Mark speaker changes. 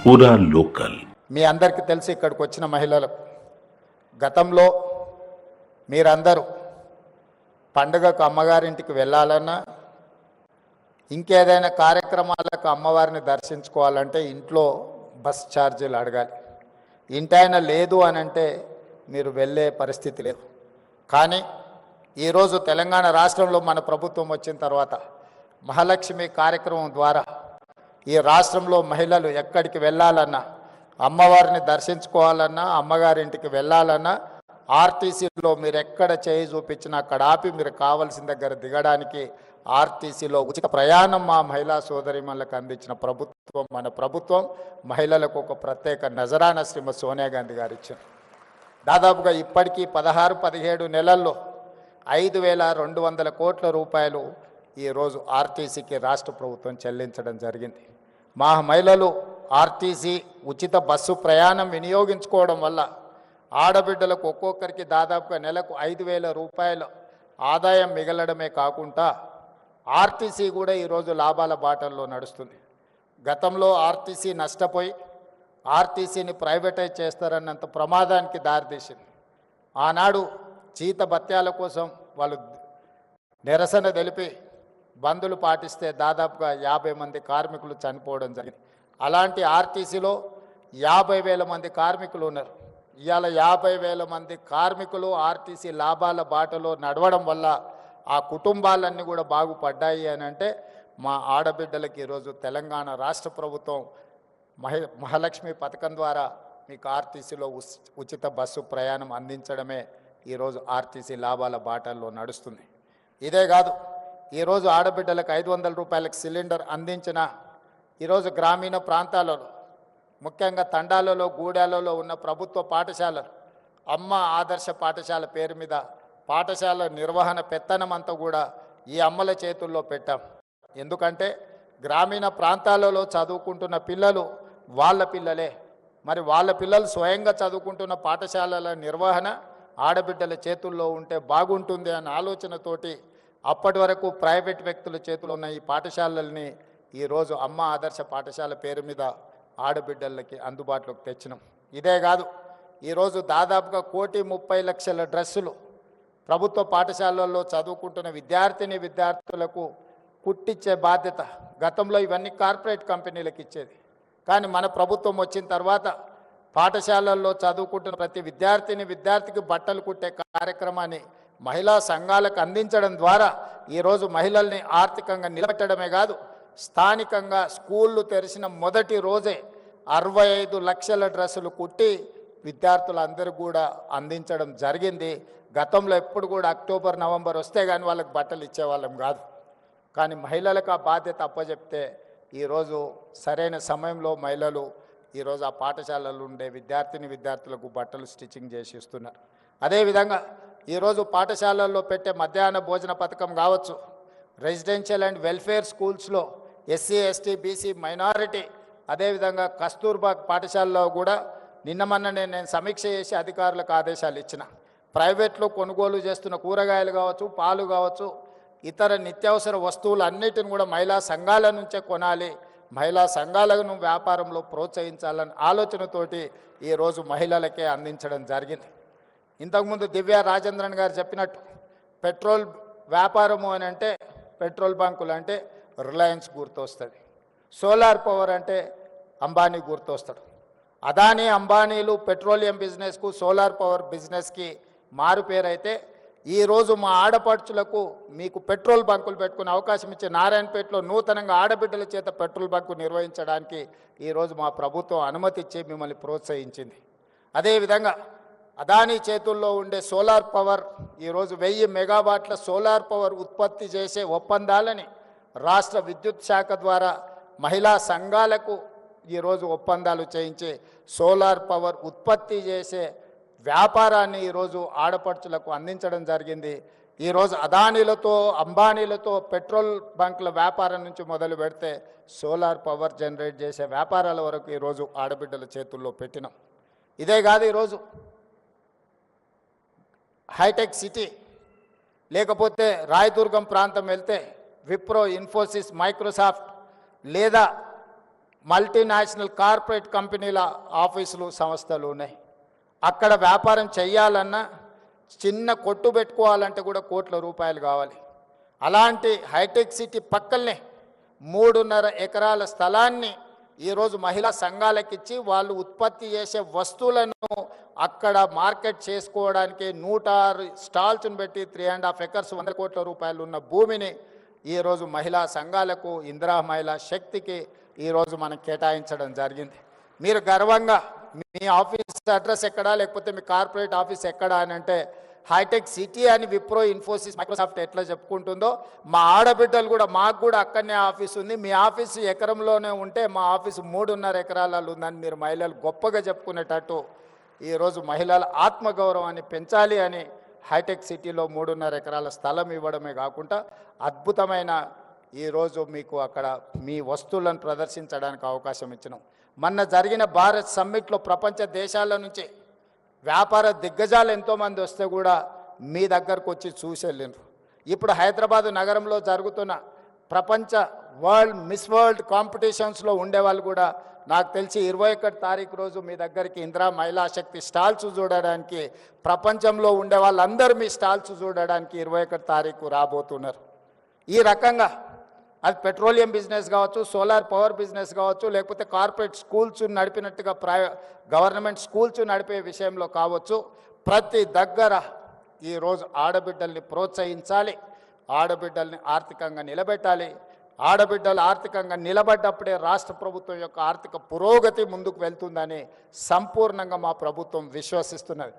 Speaker 1: పూరా లోకల్.
Speaker 2: మీ అందరికీ తెలిసి ఇక్కడికి వచ్చిన మహిళలకు గతంలో మీరందరూ పండుగకు అమ్మగారింటికి వెళ్ళాలన్నా ఇంకేదైనా కార్యక్రమాలకు అమ్మవారిని దర్శించుకోవాలంటే ఇంట్లో బస్ ఛార్జీలు అడగాలి. ఇంటైనా లేదు అని అంటే మీరు వెళ్ళే పరిస్థితి లేదు. కానీ ఈరోజు తెలంగాణ రాష్ట్రంలో మన ప్రభుత్వం వచ్చిన తర్వాత మహాలక్ష్మి కార్యక్రమం ద్వారా ఈ రాష్ట్రంలో మహిళలు ఎక్కడికి వెళ్ళాలన్నా, అమ్మవారిని దర్శించుకోవాలన్నా, అమ్మగారింటికి వెళ్ళాలన్నా ఆర్టీసీలో మీరు ఎక్కడ చేయి చూపించినా అక్కడ ఆపి మీరు కావాల్సిన దగ్గర దిగడానికి ఆర్టీసీలో ఉచిత ప్రయాణం మా మహిళా సోదరిమణులకు అందించిన ప్రభుత్వం మన ప్రభుత్వం. మహిళలకు ఒక ప్రత్యేక నజరాన శ్రీమతి సోనియా గాంధీ గారు ఇచ్చారు. దాదాపుగా ఇప్పటికీ 16-17 నెలల్లో 5,200 కోట్ల రూపాయలు ఈరోజు ఆర్టీసీకి రాష్ట్ర ప్రభుత్వం చెల్లించడం జరిగింది. మా మహిళలు ఆర్టీసీ ఉచిత బస్సు ప్రయాణం వినియోగించుకోవడం వల్ల ఆడబిడ్డలకు ఒక్కొక్కరికి దాదాపుగా నెలకు 5,000 రూపాయలు ఆదాయం మిగలడమే కాకుండా ఆర్టీసీ కూడా ఈరోజు లాభాల బాటల్లో నడుస్తుంది. గతంలో ఆర్టీసీ నష్టపోయి ఆర్టీసీని ప్రైవేటైజ్ చేస్తారన్నంత ప్రమాదానికి దారితీసింది. ఆనాడు జీత భత్యాల కోసం వాళ్ళు నిరసన తెలిపి బందులు పాటిస్తే దాదాపుగా 50 మంది కార్మికులు చనిపోవడం జరిగింది. అలాంటి ఆర్టీసీలో 50,000 మంది కార్మికులు ఉన్నారు. ఇవాళ 50,000 మంది కార్మికులు ఆర్టీసీ లాభాల బాటలో నడవడం వల్ల ఆ కుటుంబాలన్నీ కూడా బాగుపడ్డాయి అని అంటే మా ఆడబిడ్డలకి ఈరోజు తెలంగాణ రాష్ట్ర ప్రభుత్వం మహాలక్ష్మి పథకం ద్వారా మీకు ఆర్టీసీలో ఉచిత బస్సు ప్రయాణం అందించడమే ఈరోజు ఆర్టీసీ లాభాల బాటల్లో నడుస్తుంది. ఇదే కాదు, ఈరోజు ఆడబిడ్డలకు 500 రూపాయలకు సిలిండర్ అందించిన ఈరోజు గ్రామీణ ప్రాంతాలలో ముఖ్యంగా తండాలలో గూడాలలో ఉన్న ప్రభుత్వ పాఠశాలలు అమ్మ ఆదర్శ పాఠశాల పేరు మీద పాఠశాల నిర్వహణ పెత్తనం అంతా కూడా ఈ అమ్మల చేతుల్లో పెట్టాం. ఎందుకంటే గ్రామీణ ప్రాంతాలలో చదువుకుంటున్న పిల్లలు వాళ్ళ పిల్లలే. మరి వాళ్ళ పిల్లలు స్వయంగా చదువుకుంటున్న పాఠశాలల నిర్వహణ ఆడబిడ్డల చేతుల్లో ఉంటే బాగుంటుంది అన్న ఆలోచనతోటి అప్పటి వరకు ప్రైవేట్ వ్యక్తుల చేతుల్లో ఉన్న ఈ పాఠశాలల్ని ఈరోజు అమ్మ ఆదర్శ పాఠశాల పేరు మీద ఆడబిడ్డలకి అందుబాటులోకి తెచ్చినాం. ఇదే కాదు, ఈరోజు దాదాపుగా 1,30,00,000 డ్రెస్సులు ప్రభుత్వ పాఠశాలల్లో చదువుకుంటున్న విద్యార్థులకు కుట్టించే బాధ్యత గతంలో ఇవన్నీ కార్పొరేట్ కంపెనీలకు ఇచ్చేది. కానీ మన ప్రభుత్వం వచ్చిన తర్వాత పాఠశాలల్లో చదువుకుంటున్న ప్రతి విద్యార్థికి బట్టలు కుట్టే కార్యక్రమాన్ని మహిళా సంఘాలకు అందించడం ద్వారా ఈరోజు మహిళల్ని ఆర్థికంగా నిలబెట్టడమే కాదు, స్థానికంగా స్కూళ్ళు తెరిచిన మొదటి రోజే 65 లక్షల డ్రెస్సులు కుట్టి విద్యార్థులందరూ కూడా అందించడం జరిగింది. గతంలో ఎప్పుడు కూడా అక్టోబర్ నవంబర్ వస్తే కానీ వాళ్ళకి బట్టలు ఇచ్చేవాళ్ళం కాదు. కానీ మహిళలకు ఆ బాధ్యత అప్పచెప్తే ఈరోజు సరైన సమయంలో మహిళలు ఈరోజు ఆ పాఠశాలలు ఉండే విద్యార్థులకు బట్టలు స్టిచ్చింగ్ చేసి ఇస్తున్నారు. అదేవిధంగా ఈరోజు పాఠశాలల్లో పెట్టే మధ్యాహ్న భోజన పథకం కావచ్చు, రెసిడెన్షియల్ అండ్ వెల్ఫేర్ స్కూల్స్లో ఎస్సీ ఎస్టీ బీసీ మైనారిటీ అదేవిధంగా కస్తూర్బా పాఠశాలలో కూడా నిన్నమన్ననే నేను సమీక్ష చేసి అధికారులకు ఆదేశాలు ఇచ్చిన. ప్రైవేట్లో కొనుగోలు చేస్తున్న కూరగాయలు కావచ్చు, పాలు కావచ్చు, ఇతర నిత్యావసర వస్తువులు అన్నిటిని కూడా మహిళా సంఘాల నుంచే కొనాలి, మహిళా సంఘాలను వ్యాపారంలో ప్రోత్సహించాలని ఆలోచనతోటి ఈరోజు మహిళలకే అందించడం జరిగింది. ఇంతకుముందు దివ్య రాజేంద్రన్ గారు చెప్పినట్టు పెట్రోల్ వ్యాపారము అని అంటే పెట్రోల్ బంకులు అంటే రిలయన్స్ గుర్తొస్తుంది, సోలార్ పవర్ అంటే అంబానీ గుర్తొస్తాడు. అదానీ అంబానీలు పెట్రోలియం బిజినెస్కు సోలార్ పవర్ బిజినెస్కి మారు పేరైతే ఈరోజు మా ఆడపడుచులకు మీకు పెట్రోల్ బంకులు పెట్టుకునే అవకాశం ఇచ్చే నారాయణపేటలో నూతనంగా ఆడబిడ్డల చేత పెట్రోల్ బంకు నిర్వహించడానికి ఈరోజు మా ప్రభుత్వం అనుమతి ఇచ్చి మిమ్మల్ని ప్రోత్సహించింది. అదేవిధంగా అదానీ చేతుల్లో ఉండే సోలార్ పవర్ ఈరోజు 1000 మెగావాట్ల సోలార్ పవర్ ఉత్పత్తి చేసే ఒప్పందాలని రాష్ట్ర విద్యుత్ శాఖ ద్వారా మహిళా సంఘాలకు ఈరోజు ఒప్పందాలు చేయించి సోలార్ పవర్ ఉత్పత్తి చేసే వ్యాపారాన్ని ఈరోజు ఆడపడుచులకు అందించడం జరిగింది. ఈరోజు అదానీలతో అంబానీలతో పెట్రోల్ బంకుల వ్యాపారం నుంచి మొదలు పెడితే సోలార్ పవర్ జనరేట్ చేసే వ్యాపారాల వరకు ఈరోజు ఆడబిడ్డల చేతుల్లో పెట్టినాం. ఇదే కాదు, ఈరోజు హైటెక్ సిటీ లేకపోతే రాయదుర్గం ప్రాంతం వెళ్తే విప్రో, ఇన్ఫోసిస్, మైక్రోసాఫ్ట్ లేదా మల్టీనేషనల్ కార్పొరేట్ కంపెనీల ఆఫీసులు సంస్థలు ఉన్నాయి. అక్కడ వ్యాపారం చేయాలన్నా చిన్న కొట్టు పెట్టుకోవాలంటే కూడా కోట్ల రూపాయలు కావాలి. అలాంటి హైటెక్ సిటీ పక్కనే 3.5 ఎకరాల స్థలాన్ని ఈరోజు మహిళా సంఘాలకిచ్చి వాళ్ళు ఉత్పత్తి చేసే వస్తువులను అక్కడ మార్కెట్ చేసుకోవడానికి 106 స్టాల్స్ను పెట్టి 3.5 ఎకర్స్ 100 కోట్ల రూపాయలు ఉన్న భూమిని ఈరోజు మహిళా సంఘాలకు ఇందిరా మహిళా శక్తికి ఈరోజు మనం కేటాయించడం జరిగింది. మీరు గర్వంగా మీ ఆఫీస్ అడ్రస్ ఎక్కడా లేకపోతే మీ కార్పొరేట్ ఆఫీస్ ఎక్కడా అని అంటే హైటెక్ సిటీ అని విప్రో, ఇన్ఫోసిస్, మైక్రోసాఫ్ట్ ఎట్లా చెప్పుకుంటుందో మా ఆడబిడ్డలు కూడా మాకు కూడా అక్కడనే ఆఫీస్ ఉంది. మీ ఆఫీసు ఎకరంలోనే ఉంటే మా ఆఫీసు 3.5 ఎకరాలలో ఉందని మీరు మహిళలు గొప్పగా చెప్పుకునేటట్టు ఈరోజు మహిళల ఆత్మగౌరవాన్ని పెంచాలి అని హైటెక్ సిటీలో 3.5 ఎకరాల స్థలం ఇవ్వడమే కాకుండా అద్భుతమైన ఈరోజు మీకు అక్కడ మీ వస్తువులను ప్రదర్శించడానికి అవకాశం ఇచ్చినాం. మొన్న జరిగిన భారత్ సమ్మిట్లో ప్రపంచ దేశాల నుంచి వ్యాపార దిగ్గజాలు ఎంతోమంది వస్తే కూడా మీ దగ్గరకు వచ్చి చూసి వెళ్ళినారు. ఇప్పుడు హైదరాబాదు నగరంలో జరుగుతున్న ప్రపంచ మిస్ వరల్డ్ కాంపిటీషన్స్లో ఉండేవాళ్ళు కూడా నాకు తెలిసి 21 తారీఖు రోజు మీ దగ్గరికి ఇందిరా మహిళా శక్తి స్టాల్స్ చూడడానికి, ప్రపంచంలో ఉండే వాళ్ళందరూ మీ స్టాల్స్ చూడడానికి 21 తారీఖు రాబోతున్నారు. ఈ రకంగా అది పెట్రోలియం బిజినెస్ కావచ్చు, సోలార్ పవర్ బిజినెస్ కావచ్చు, లేకపోతే కార్పొరేట్ స్కూల్స్ నడిపినట్టుగా గవర్నమెంట్ స్కూల్స్ నడిపే విషయంలో కావచ్చు, ప్రతి దగ్గర ఈరోజు ఆడబిడ్డల్ని ప్రోత్సహించాలి, ఆడబిడ్డల్ని ఆర్థికంగా నిలబెట్టాలి. ఆడబిడ్డలు ఆర్థికంగా నిలబడ్డప్పుడే రాష్ట్ర ప్రభుత్వం యొక్క ఆర్థిక పురోగతి ముందుకు వెళ్తుందని సంపూర్ణంగా మా ప్రభుత్వం విశ్వసిస్తున్నది.